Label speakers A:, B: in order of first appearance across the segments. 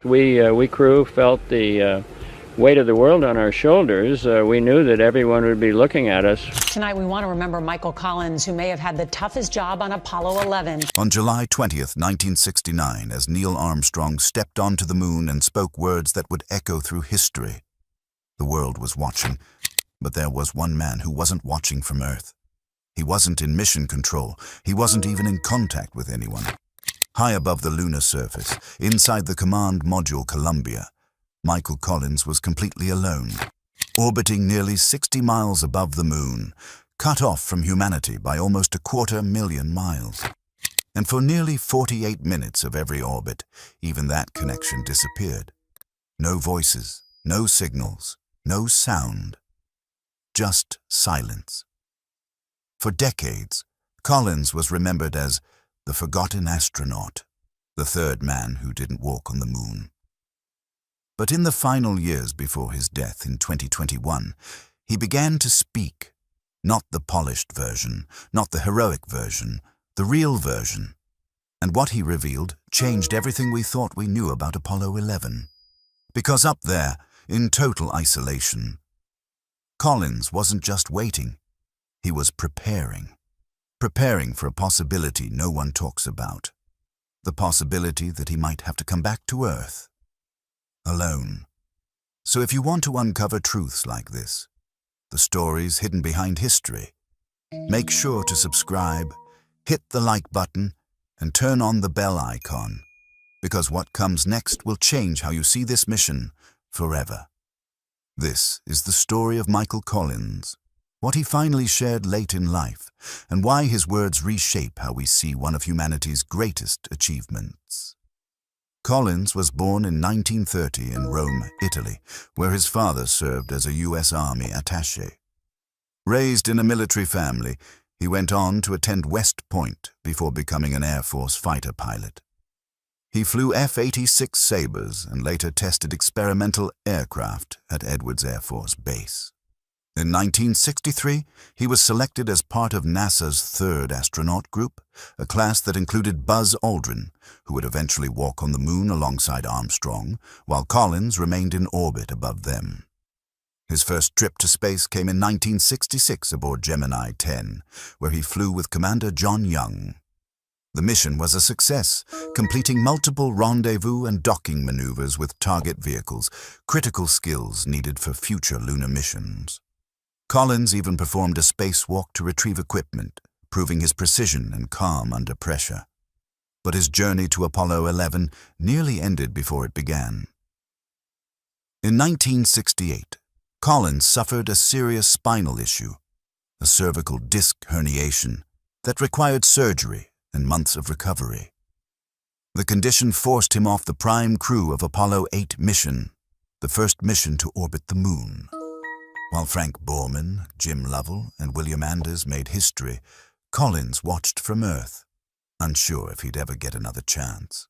A: We crew felt the weight of the world on our shoulders. We knew that everyone would be looking at us.
B: Tonight, we want to remember Michael Collins, who may have had the toughest job on Apollo 11.
C: On July 20th, 1969, as Neil Armstrong stepped onto the moon and spoke words that would echo through history, the world was watching, but there was one man who wasn't watching from Earth. He wasn't in mission control. He wasn't even in contact with anyone. High above the lunar surface, inside the command module Columbia, Michael Collins was completely alone, orbiting nearly 60 miles above the moon, cut off from humanity by almost 250,000 miles. And for nearly 48 minutes of every orbit, even that connection disappeared. No voices, no signals, no sound, just silence. For decades, Collins was remembered as the forgotten astronaut, the third man who didn't walk on the moon. But in the final years before his death in 2021, he began to speak, not the polished version, not the heroic version, the real version. And what he revealed changed everything we thought we knew about Apollo 11. Because up there, in total isolation, Collins wasn't just waiting, he was preparing for a possibility no one talks about, the possibility that he might have to come back to Earth, alone. So if you want to uncover truths like this, the stories hidden behind history, make sure to subscribe, hit the like button, and turn on the bell icon, because what comes next will change how you see this mission forever. This is the story of Michael Collins, what he finally shared late in life, and why his words reshape how we see one of humanity's greatest achievements. Collins was born in 1930 in Rome, Italy, where his father served as a U.S. Army attaché. Raised in a military family, he went on to attend West Point before becoming an Air Force fighter pilot. He flew F-86 Sabres and later tested experimental aircraft at Edwards Air Force Base. In 1963, he was selected as part of NASA's third astronaut group, a class that included Buzz Aldrin, who would eventually walk on the moon alongside Armstrong, while Collins remained in orbit above them. His first trip to space came in 1966 aboard Gemini 10, where he flew with Commander John Young. The mission was a success, completing multiple rendezvous and docking maneuvers with target vehicles, critical skills needed for future lunar missions. Collins even performed a spacewalk to retrieve equipment, proving his precision and calm under pressure. But his journey to Apollo 11 nearly ended before it began. In 1968, Collins suffered a serious spinal issue, a cervical disc herniation that required surgery and months of recovery. The condition forced him off the prime crew of Apollo 8 mission, the first mission to orbit the moon. While Frank Borman, Jim Lovell, and William Anders made history, Collins watched from Earth, unsure if he'd ever get another chance.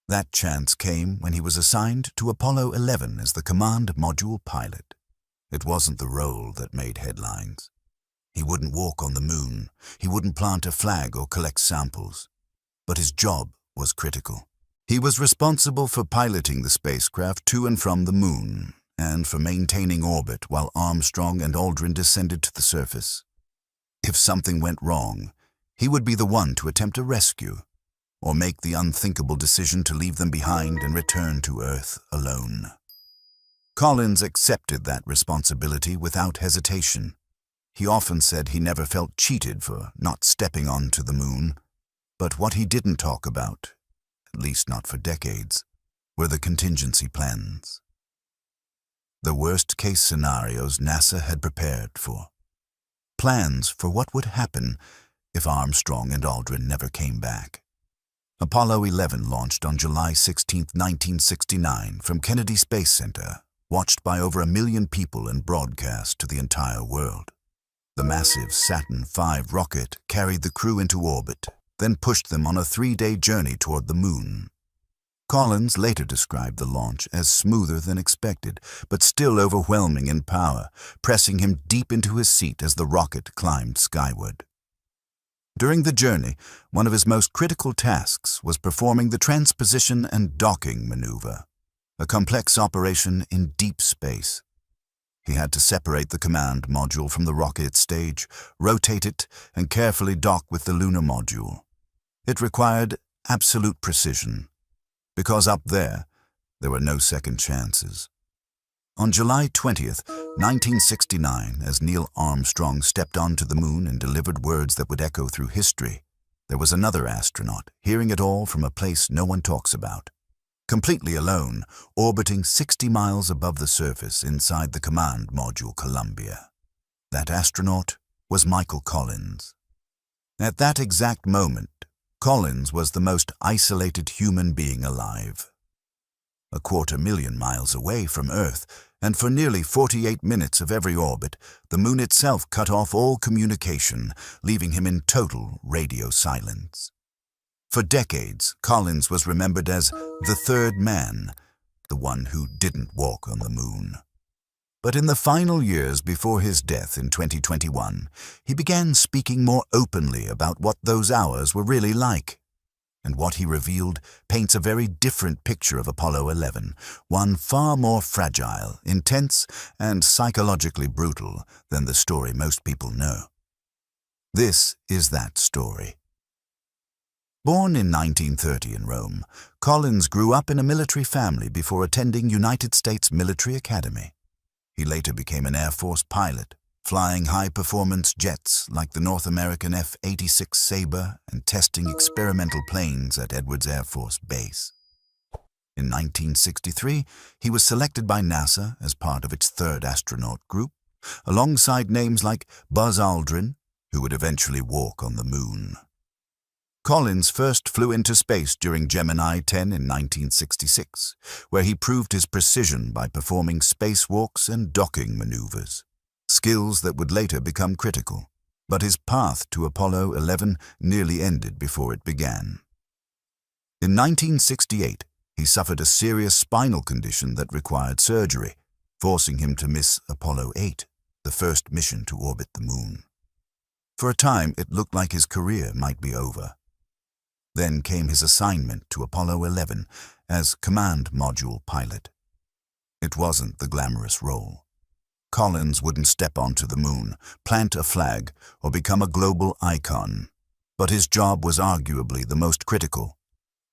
C: That chance came when he was assigned to Apollo 11 as the command module pilot. It wasn't the role that made headlines. He wouldn't walk on the moon, he wouldn't plant a flag or collect samples. But his job was critical. He was responsible for piloting the spacecraft to and from the moon, and for maintaining orbit while Armstrong and Aldrin descended to the surface. If something went wrong, he would be the one to attempt a rescue, or make the unthinkable decision to leave them behind and return to Earth alone. Collins accepted that responsibility without hesitation. He often said he never felt cheated for not stepping onto the moon. But what he didn't talk about, at least not for decades, were the contingency plans. The worst-case scenarios NASA had prepared for. Plans for what would happen if Armstrong and Aldrin never came back. Apollo 11 launched on July 16, 1969 from Kennedy Space Center, watched by over 1 million people and broadcast to the entire world. The massive Saturn V rocket carried the crew into orbit, then pushed them on a 3-day journey toward the moon. Collins later described the launch as smoother than expected, but still overwhelming in power, pressing him deep into his seat as the rocket climbed skyward. During the journey, one of his most critical tasks was performing the transposition and docking maneuver, a complex operation in deep space. He had to separate the command module from the rocket stage, rotate it, and carefully dock with the lunar module. It required absolute precision, because up there were no second chances. On July 20th, 1969, as Neil Armstrong stepped onto the moon and delivered words that would echo through history, there was another astronaut, hearing it all from a place no one talks about. Completely alone, orbiting 60 miles above the surface inside the command module Columbia. That astronaut was Michael Collins. At that exact moment, Collins was the most isolated human being alive. 250,000 miles away from Earth, and for nearly 48 minutes of every orbit, the moon itself cut off all communication, leaving him in total radio silence. For decades, Collins was remembered as the third man, the one who didn't walk on the moon. But in the final years before his death in 2021, he began speaking more openly about what those hours were really like. And what he revealed paints a very different picture of Apollo 11, one far more fragile, intense, and psychologically brutal than the story most people know. This is that story. Born in 1930 in Rome, Collins grew up in a military family before attending United States Military Academy. He later became an Air Force pilot, flying high-performance jets like the North American F-86 Sabre and testing experimental planes at Edwards Air Force Base. In 1963, he was selected by NASA as part of its third astronaut group, alongside names like Buzz Aldrin, who would eventually walk on the moon. Collins first flew into space during Gemini 10 in 1966, where he proved his precision by performing spacewalks and docking maneuvers, skills that would later become critical. But his path to Apollo 11 nearly ended before it began. In 1968, he suffered a serious spinal condition that required surgery, forcing him to miss Apollo 8, the first mission to orbit the moon. For a time, it looked like his career might be over. Then came his assignment to Apollo 11 as command module pilot. It wasn't the glamorous role. Collins wouldn't step onto the moon, plant a flag, or become a global icon. But his job was arguably the most critical.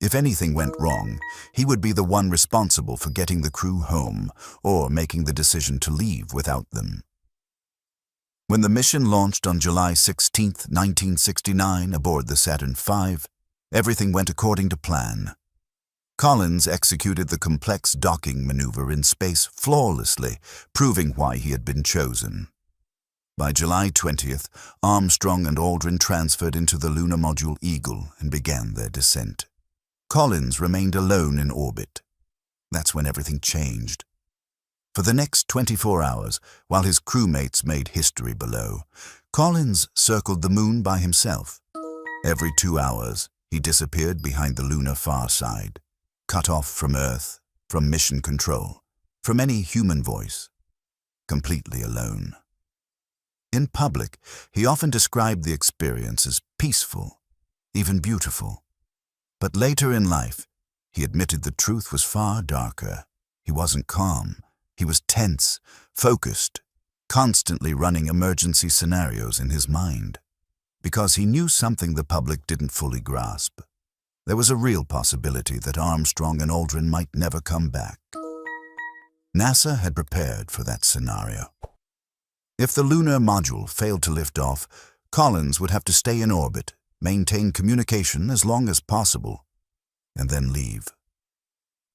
C: If anything went wrong, he would be the one responsible for getting the crew home or making the decision to leave without them. When the mission launched on July 16, 1969, aboard the Saturn V, everything went according to plan. Collins executed the complex docking maneuver in space flawlessly, proving why he had been chosen. By July 20th, Armstrong and Aldrin transferred into the lunar module Eagle and began their descent. Collins remained alone in orbit. That's when everything changed. For the next 24 hours, while his crewmates made history below, Collins circled the moon by himself. Every 2 hours, he disappeared behind the lunar far side, cut off from Earth, from mission control, from any human voice, completely alone. In public, he often described the experience as peaceful, even beautiful. But later in life, he admitted the truth was far darker. He wasn't calm. He was tense, focused, constantly running emergency scenarios in his mind. Because he knew something the public didn't fully grasp. There was a real possibility that Armstrong and Aldrin might never come back. NASA had prepared for that scenario. If the lunar module failed to lift off, Collins would have to stay in orbit, maintain communication as long as possible, and then leave.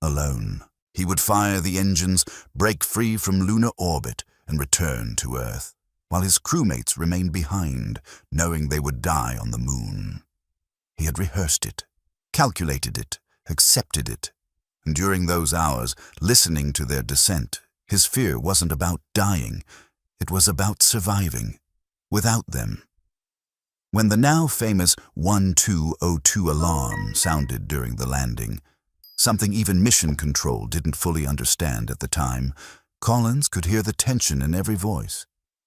C: Alone, he would fire the engines, break free from lunar orbit, and return to Earth, while his crewmates remained behind, knowing they would die on the moon. He had rehearsed it, calculated it, accepted it, and during those hours, listening to their descent, his fear wasn't about dying, it was about surviving, without them. When the now famous 1202 alarm sounded during the landing, something even mission control didn't fully understand at the time, Collins could hear the tension in every voice.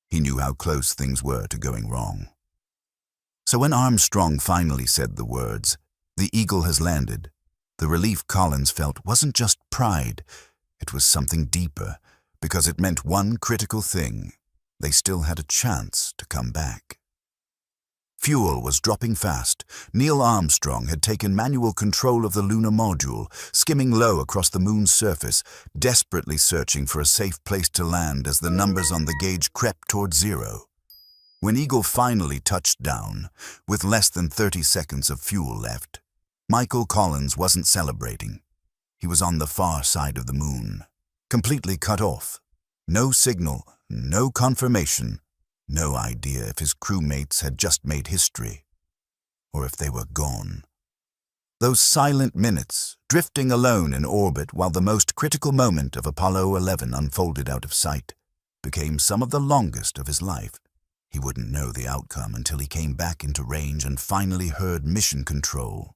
C: He knew how close things were to going wrong. So when Armstrong finally said the words, "The Eagle has landed," the relief Collins felt wasn't just pride, it was something deeper, because it meant one critical thing: they still had a chance to come back. Fuel was dropping fast. Neil Armstrong had taken manual control of the lunar module, skimming low across the moon's surface, desperately searching for a safe place to land as the numbers on the gauge crept toward zero. When Eagle finally touched down, with less than 30 seconds of fuel left, Michael Collins wasn't celebrating. He was on the far side of the moon, completely cut off. No signal, no confirmation, no idea if his crewmates had just made history, or if they were gone. Those silent minutes, drifting alone in orbit while the most critical moment of Apollo 11 unfolded out of sight, became some of the longest of his life. He wouldn't know the outcome until he came back into range and finally heard mission control.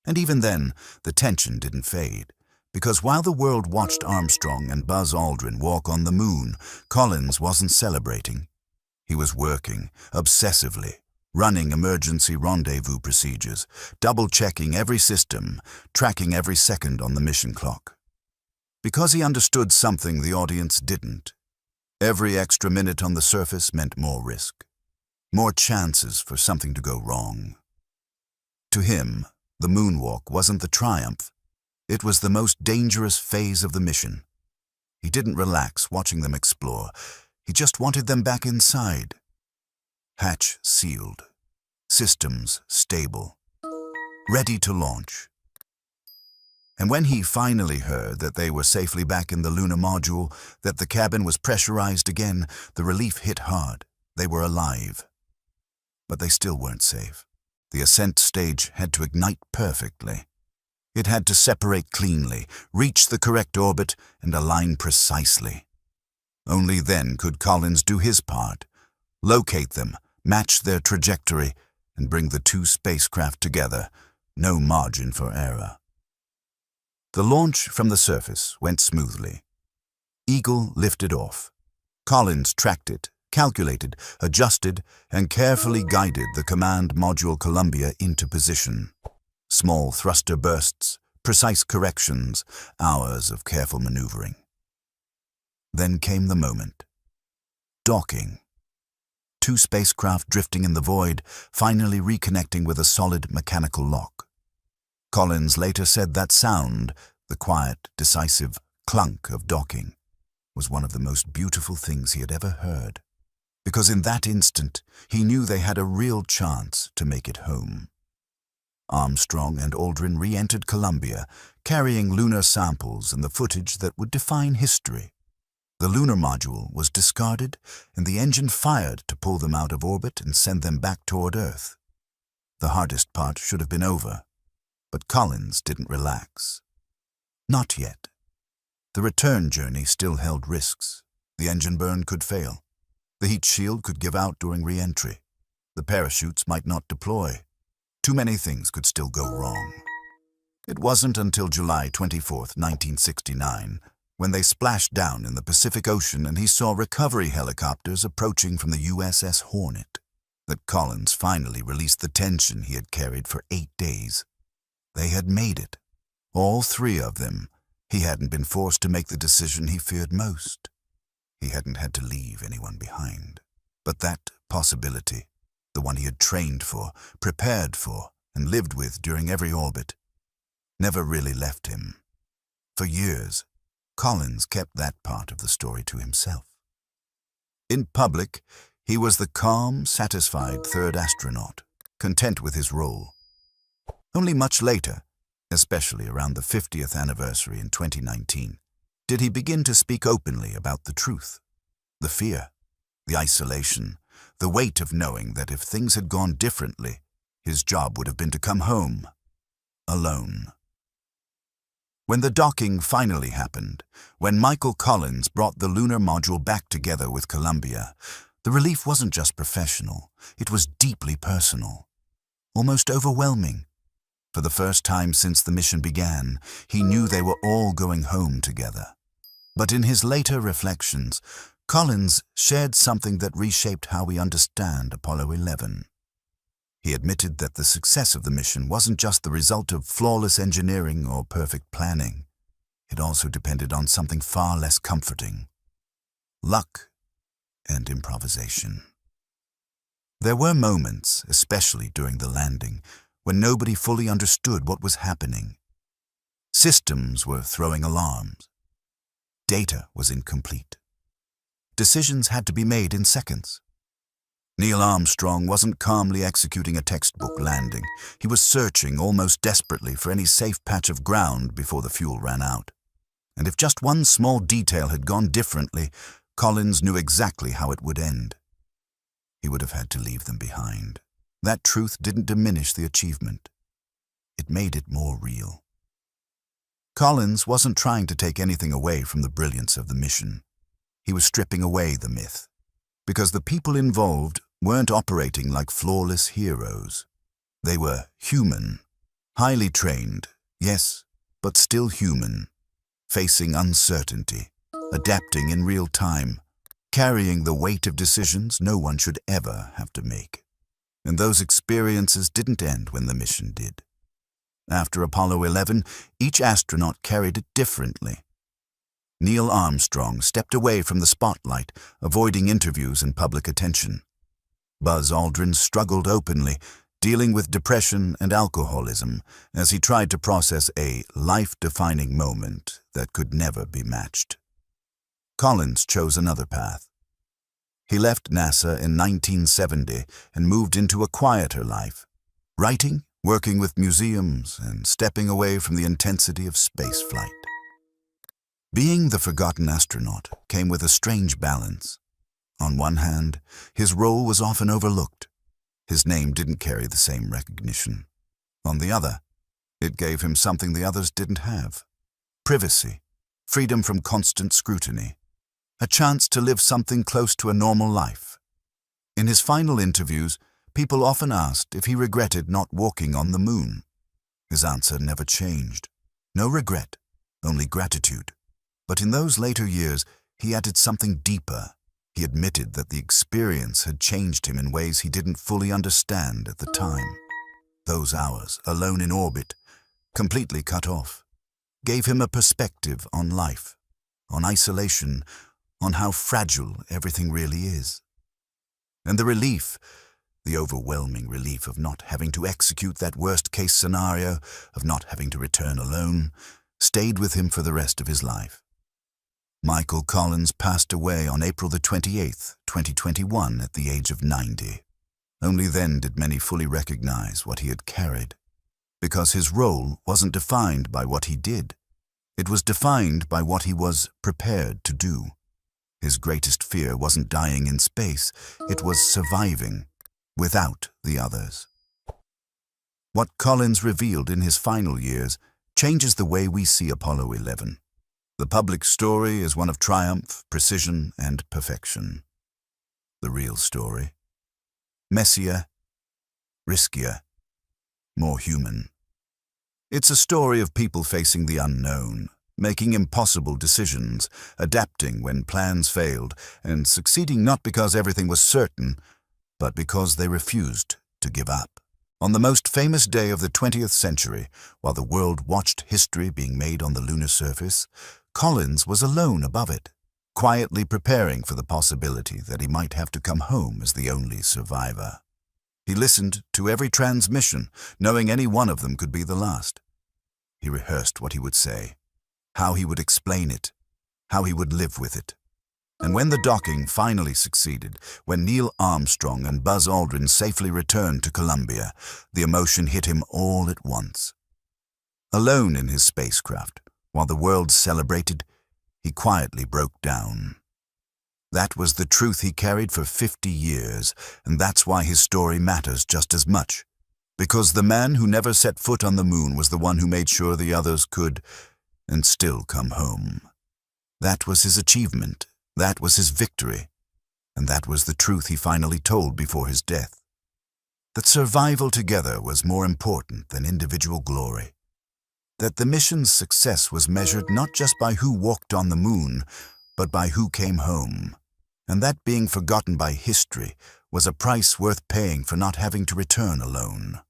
C: And even then, the tension didn't fade, because while the world watched Armstrong and Buzz Aldrin walk on the moon, Collins wasn't celebrating. He was working, obsessively, running emergency rendezvous procedures, double-checking every system, tracking every second on the mission clock. Because he understood something the audience didn't. Every extra minute on the surface meant more risk, more chances for something to go wrong. To him, the moonwalk wasn't the triumph. It was the most dangerous phase of the mission. He didn't relax watching them explore. He just wanted them back inside. Hatch sealed. Systems stable. Ready to launch. And when he finally heard that they were safely back in the lunar module, that the cabin was pressurized again, the relief hit hard. They were alive. But they still weren't safe. The ascent stage had to ignite perfectly. It had to separate cleanly, reach the correct orbit, and align precisely. Only then could Collins do his part, locate them, match their trajectory, and bring the two spacecraft together, no margin for error. The launch from the surface went smoothly. Eagle lifted off. Collins tracked it, calculated, adjusted, and carefully guided the command module Columbia into position. Small thruster bursts, precise corrections, hours of careful maneuvering. Then came the moment. Docking. Two spacecraft drifting in the void, finally reconnecting with a solid mechanical lock. Collins later said that sound, the quiet, decisive clunk of docking, was one of the most beautiful things he had ever heard, because in that instant he knew they had a real chance to make it home. Armstrong and Aldrin re-entered Columbia, carrying lunar samples and the footage that would define history. The lunar module was discarded, and the engine fired to pull them out of orbit and send them back toward Earth. The hardest part should have been over, but Collins didn't relax. Not yet. The return journey still held risks. The engine burn could fail. The heat shield could give out during re-entry. The parachutes might not deploy. Too many things could still go wrong. It wasn't until July 24, 1969, when they splashed down in the Pacific Ocean and he saw recovery helicopters approaching from the USS Hornet, that Collins finally released the tension he had carried for 8 days. They had made it. All three of them. He hadn't been forced to make the decision he feared most. He hadn't had to leave anyone behind. But that possibility, the one he had trained for, prepared for, and lived with during every orbit, never really left him. For years, Collins kept that part of the story to himself. In public, he was the calm, satisfied third astronaut, content with his role. Only much later, especially around the 50th anniversary in 2019, did he begin to speak openly about the truth, the fear, the isolation, the weight of knowing that if things had gone differently, his job would have been to come home, alone. When the docking finally happened, when Michael Collins brought the lunar module back together with Columbia, the relief wasn't just professional, it was deeply personal, almost overwhelming. For the first time since the mission began, he knew they were all going home together. But in his later reflections, Collins shared something that reshaped how we understand Apollo 11. He admitted that the success of the mission wasn't just the result of flawless engineering or perfect planning. It also depended on something far less comforting: luck and improvisation. There were moments, especially during the landing, when nobody fully understood what was happening. Systems were throwing alarms. Data was incomplete. Decisions had to be made in seconds. Neil Armstrong wasn't calmly executing a textbook landing. He was searching almost desperately for any safe patch of ground before the fuel ran out. And if just one small detail had gone differently, Collins knew exactly how it would end. He would have had to leave them behind. That truth didn't diminish the achievement. It made it more real. Collins wasn't trying to take anything away from the brilliance of the mission. He was stripping away the myth, because the people involved weren't operating like flawless heroes. They were human, highly trained, yes, but still human, facing uncertainty, adapting in real time, carrying the weight of decisions no one should ever have to make. And those experiences didn't end when the mission did. After Apollo 11, each astronaut carried it differently. Neil Armstrong stepped away from the spotlight, avoiding interviews and public attention. Buzz Aldrin struggled openly, dealing with depression and alcoholism as he tried to process a life-defining moment that could never be matched. Collins chose another path. He left NASA in 1970 and moved into a quieter life, writing, working with museums, and stepping away from the intensity of spaceflight. Being the forgotten astronaut came with a strange balance. On one hand, his role was often overlooked. His name didn't carry the same recognition. On the other, it gave him something the others didn't have: privacy, freedom from constant scrutiny, a chance to live something close to a normal life. In his final interviews, people often asked if he regretted not walking on the moon. His answer never changed. No regret, only gratitude. But in those later years, he added something deeper. He admitted that the experience had changed him in ways he didn't fully understand at the time. Those hours, alone in orbit, completely cut off, gave him a perspective on life, on isolation, on how fragile everything really is. And the relief, the overwhelming relief of not having to execute that worst-case scenario, of not having to return alone, stayed with him for the rest of his life. Michael Collins passed away on April the 28th, 2021, at the age of 90. Only then did many fully recognize what he had carried, because his role wasn't defined by what he did. It was defined by what he was prepared to do. His greatest fear wasn't dying in space, it was surviving without the others. What Collins revealed in his final years changes the way we see Apollo 11. The public story is one of triumph, precision, and perfection. The real story: messier, riskier, more human. It's a story of people facing the unknown, making impossible decisions, adapting when plans failed, and succeeding not because everything was certain, but because they refused to give up. On the most famous day of the 20th century, while the world watched history being made on the lunar surface, Collins was alone above it, quietly preparing for the possibility that he might have to come home as the only survivor. He listened to every transmission, knowing any one of them could be the last. He rehearsed what he would say, how he would explain it, how he would live with it. And when the docking finally succeeded, when Neil Armstrong and Buzz Aldrin safely returned to Columbia, the emotion hit him all at once. Alone in his spacecraft, while the world celebrated, he quietly broke down. That was the truth he carried for 50 years, and that's why his story matters just as much. Because the man who never set foot on the moon was the one who made sure the others could, and still come home. That was his achievement, that was his victory, and that was the truth he finally told before his death. That survival together was more important than individual glory. That the mission's success was measured not just by who walked on the moon, but by who came home. And that being forgotten by history was a price worth paying for not having to return alone.